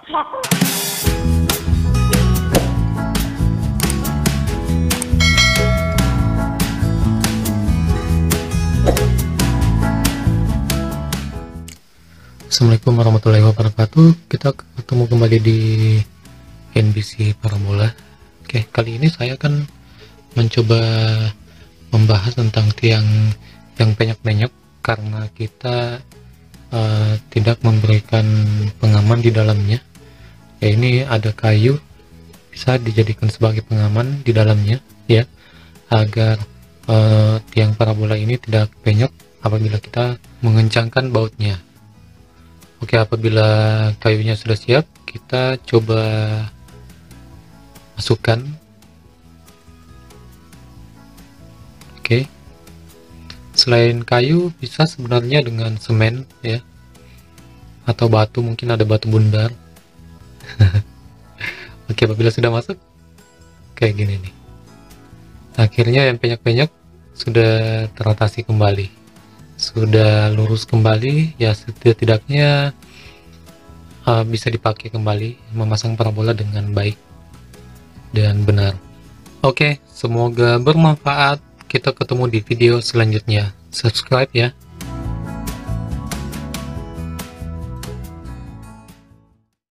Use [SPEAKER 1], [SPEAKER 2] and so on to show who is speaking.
[SPEAKER 1] Assalamualaikum warahmatullahi wabarakatuh. Kita ketemu kembali di NBC Parabola. Oke, kali ini saya akan mencoba membahas tentang tiang yang penyok-penyok karena kita tidak memberikan pengaman di dalamnya. Ya, ini ada kayu bisa dijadikan sebagai pengaman di dalamnya, ya, agar tiang parabola ini tidak penyok apabila kita mengencangkan bautnya. Oke, apabila kayunya sudah siap, kita coba masukkan. Oke, selain kayu bisa sebenarnya dengan semen, ya, atau batu, mungkin ada batu bundar. Oke, apabila sudah masuk kayak gini nih, akhirnya yang penyok-penyok sudah teratasi kembali, sudah lurus kembali, ya setidaknya bisa dipakai kembali, memasang parabola dengan baik dan benar. Oke, semoga bermanfaat. Kita ketemu di video selanjutnya. Subscribe ya.